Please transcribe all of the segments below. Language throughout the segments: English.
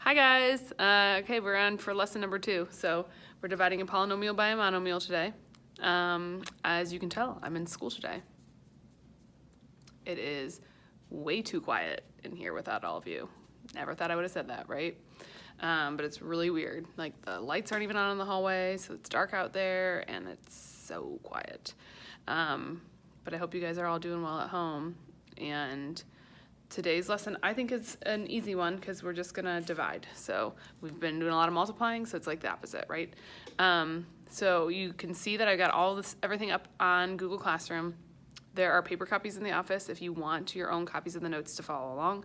Hi guys, okay, we're on for lesson number 2. So we're dividing a polynomial by a monomial today. As you can tell, I'm in school today. It is way too quiet in here without all of you. Never thought I would have said that, right? But it's really weird. Like the lights aren't even on in the hallway, so it's dark out there and it's so quiet. But I hope you guys are all doing well at home. And today's lesson, I think, is an easy one because we're just gonna divide. So we've been doing a lot of multiplying, so it's like the opposite, right? So you can see that I got everything up on Google Classroom. There are paper copies in the office if you want your own copies of the notes to follow along.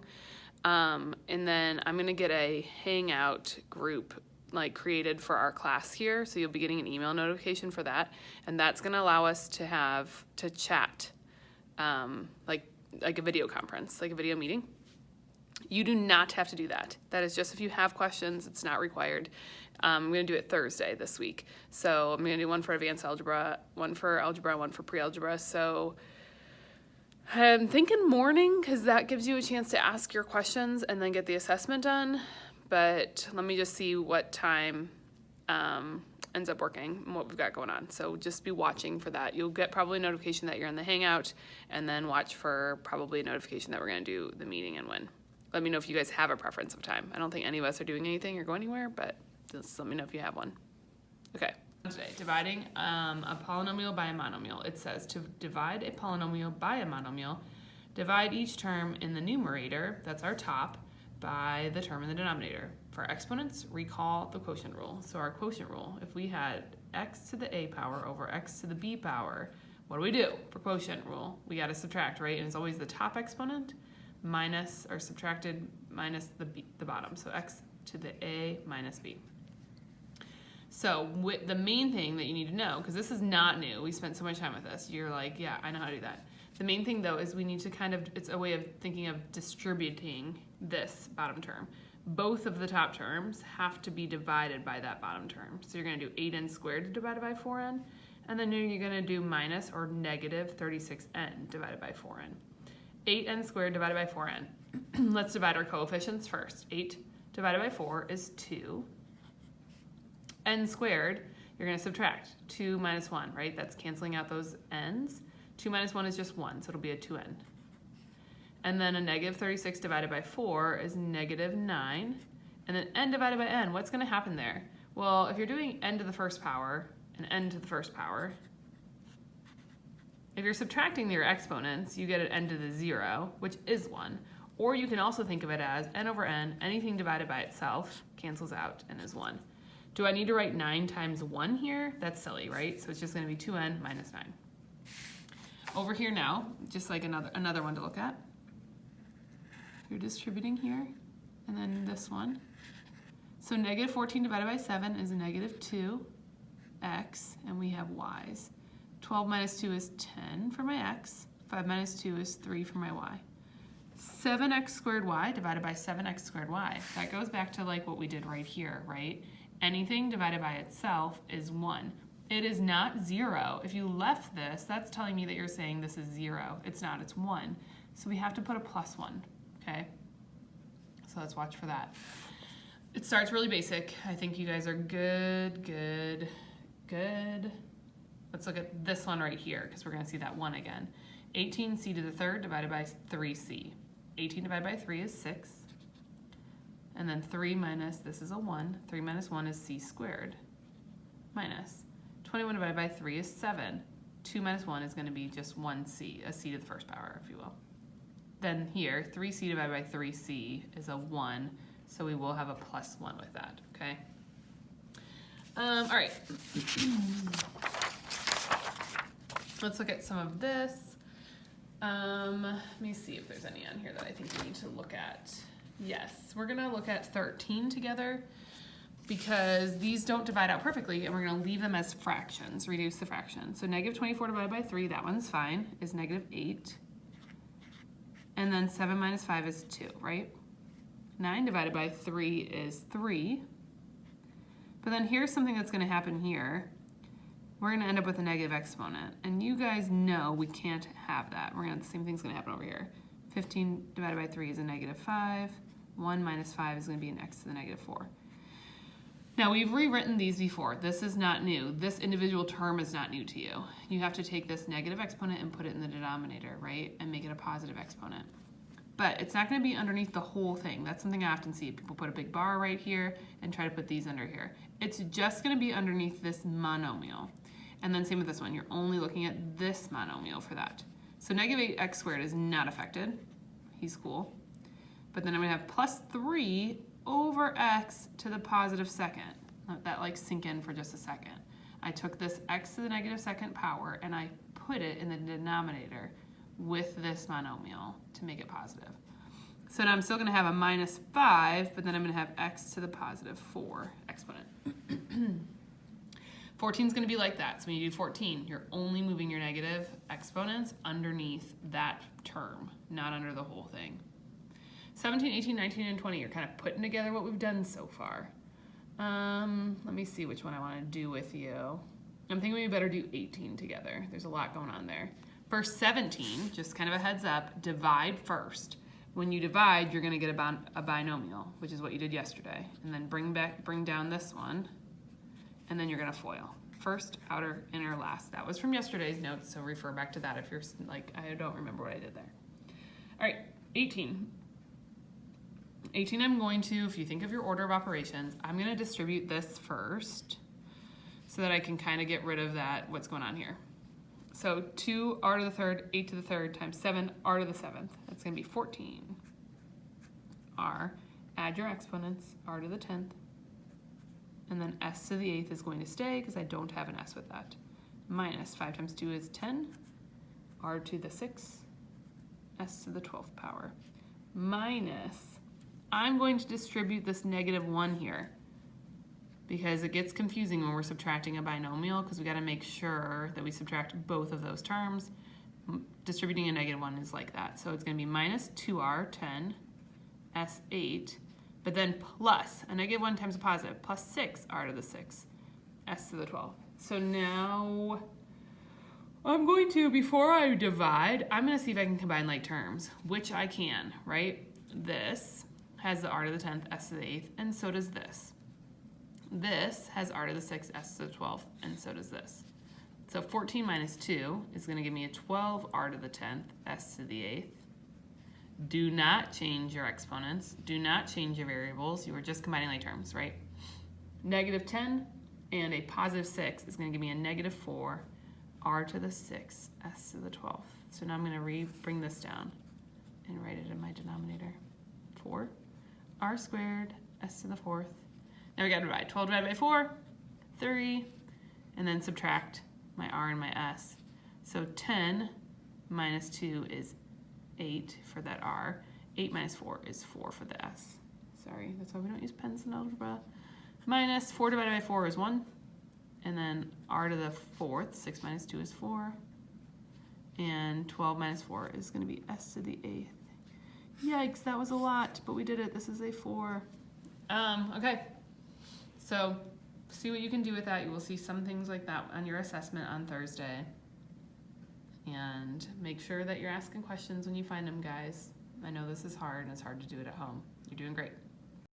And then I'm gonna get a Hangout group created for our class here, so you'll be getting an email notification for that, and that's gonna allow us to chat, like a video conference, like a video meeting. You do not have to do that. That is just if you have questions. It's not required. I'm going to do it Thursday this week. So I'm going to do one for advanced algebra, one for algebra, one for pre-algebra. So I'm thinking morning because that gives you a chance to ask your questions and then get the assessment done. But let me just see what time ends up working and what we've got going on. So just be watching for that. You'll get probably a notification that you're in the Hangout, and then watch for probably a notification that we're going to do the meeting and when. Let me know if you guys have a preference of time. I don't think any of us are doing anything or going anywhere, but just let me know if you have one. Okay. Today, dividing a polynomial by a monomial. It says to divide a polynomial by a monomial, divide each term in the numerator, that's our top, by the term in the denominator. For exponents, recall the quotient rule. So our quotient rule, if we had x to the a power over x to the b power, what do we do for quotient rule? We got to subtract, right? And it's always the top exponent minus, or subtracted minus the bottom. So x to the a minus b. So the main thing that you need to know, because this is not new, we spent so much time with this, you're like, yeah, I know how to do that. The main thing though is we need to it's a way of thinking of distributing this bottom term. Both of the top terms have to be divided by that bottom term. So you're going to do 8n squared divided by 4n, and then you're going to do minus or negative 36n divided by 4n. 8n squared divided by 4n. Let's divide our coefficients first. 8 divided by 4 is 2. N squared, you're going to subtract 2 minus 1, right? That's canceling out those n's. 2 minus 1 is just 1, so it'll be a 2n. And then a negative 36 divided by 4 is negative 9. And then n divided by n, what's going to happen there? Well, if you're doing n to the first power and n to the first power, if you're subtracting your exponents, you get an n to the 0, which is 1. Or you can also think of it as n over n, anything divided by itself cancels out and is 1. Do I need to write 9 times 1 here? That's silly, right? So it's just going to be 2n minus 9. Over here now, just like another one to look at. You're distributing here, and then this one. So negative 14 divided by 7 is a negative 2x, and we have y's. 12 minus 2 is 10 for my x. 5 minus 2 is 3 for my y. 7x squared y divided by 7x squared y. That goes back to like what we did right here, right? Anything divided by itself is 1. It is not 0. If you left this, that's telling me that you're saying this is 0. It's not, it's 1. So we have to put a plus 1, okay? So let's watch for that. It starts really basic. I think you guys are good. Let's look at this one right here, because we're going to see that 1 again. 18c to the third divided by 3c. 18 divided by 3 is 6. And then 3 minus, this is a 1. 3 minus 1 is c squared. Minus 21 divided by 3 is 7. 2 minus 1 is going to be just 1c, a c to the first power, if you will. Then here, 3c divided by 3c is a 1, so we will have a plus 1 with that, okay? All right. Let's look at some of this. Let me see if there's any on here that I think we need to look at. Yes, we're going to look at 13 together because these don't divide out perfectly, and we're going to leave them as fractions, reduce the fraction. So negative 24 divided by 3, that one's fine, is negative 8. And then 7 minus 5 is 2, right? 9 divided by 3 is 3. But then here's something that's going to happen here. We're going to end up with a negative exponent. And you guys know we can't have that. The same thing's going to happen over here. 15 divided by 3 is a negative 5. 1 minus 5 is going to be an x to the negative 4. Now, we've rewritten these before. This is not new. This individual term is not new to you. You have to take this negative exponent and put it in the denominator, right? And make it a positive exponent. But it's not going to be underneath the whole thing. That's something I often see. People put a big bar right here and try to put these under here. It's just going to be underneath this monomial. And then same with this one. You're only looking at this monomial for that. So negative 8x squared is not affected. He's cool. But then I'm going to have plus 3 over x to the positive second. Let that like sink in for just a second. I took this x to the negative second power and I put it in the denominator with this monomial to make it positive. So now I'm still going to have a minus 5, but then I'm going to have x to the positive 4 exponent. 14 is going to be like that. So when you do 14, you're only moving your negative exponents underneath that term, not under the whole thing. 17, 18, 19, and 20, you're kind of putting together what we've done so far. Let me see which one I want to do with you. I'm thinking we better do 18 together. There's a lot going on there. For 17, just kind of a heads up, divide first. When you divide, you're going to get a binomial, which is what you did yesterday. And then bring down this one, and then you're going to FOIL. First, outer, inner, last. That was from yesterday's notes, so refer back to that if you're like, I don't remember what I did there. All right, 18. 18 I'm going to, if you think of your order of operations, I'm going to distribute this first so that I can kind of get rid of that, what's going on here. So 2r to the third, 8 to the third times 7 r to the 7th. That's going to be 14 r. Add your exponents, r to the 10th. And then s to the 8th is going to stay because I don't have an s with that. Minus 5 times 2 is 10. R to the 6th, s to the 12th power. Minus, I'm going to distribute this negative 1 here because it gets confusing when we're subtracting a binomial because we got to make sure that we subtract both of those terms. Distributing a negative 1 is like that. So it's going to be minus 2r, 10, s8, but then plus a negative 1 times a positive, plus 6r to the 6th, s to the 12th. So now I'm going to, before I divide, I'm going to see if I can combine like terms, which I can, right? This has the r to the 10th, s to the 8th, and so does this. This has r to the 6th, s to the 12th, and so does this. So 14 minus 2 is going to give me a 12 r to the 10th, s to the 8th. Do not change your exponents. Do not change your variables. You are just combining like terms, right? Negative 10 and a positive 6 is going to give me a negative 4 r to the 6th, s to the 12th. So now I'm going to bring this down and write it in my denominator. 4 r squared, s to the 4th. Now we got to divide. 12 divided by 4, 3, and then subtract my r and my s. So 10 minus 2 is 8 for that r. 8 minus 4 is 4 for the s. Sorry, that's why we don't use pens in algebra. Minus 4 divided by 4 is 1. And then r to the 4th, 6 minus 2 is 4. And 12 minus 4 is going to be s to the 8th. Yikes, that was a lot, but we did it. This is a 4. Okay, so see what you can do with that. You will see some things like that on your assessment on Thursday. And make sure that you're asking questions when you find them, guys. I know this is hard, and it's hard to do it at home. You're doing great.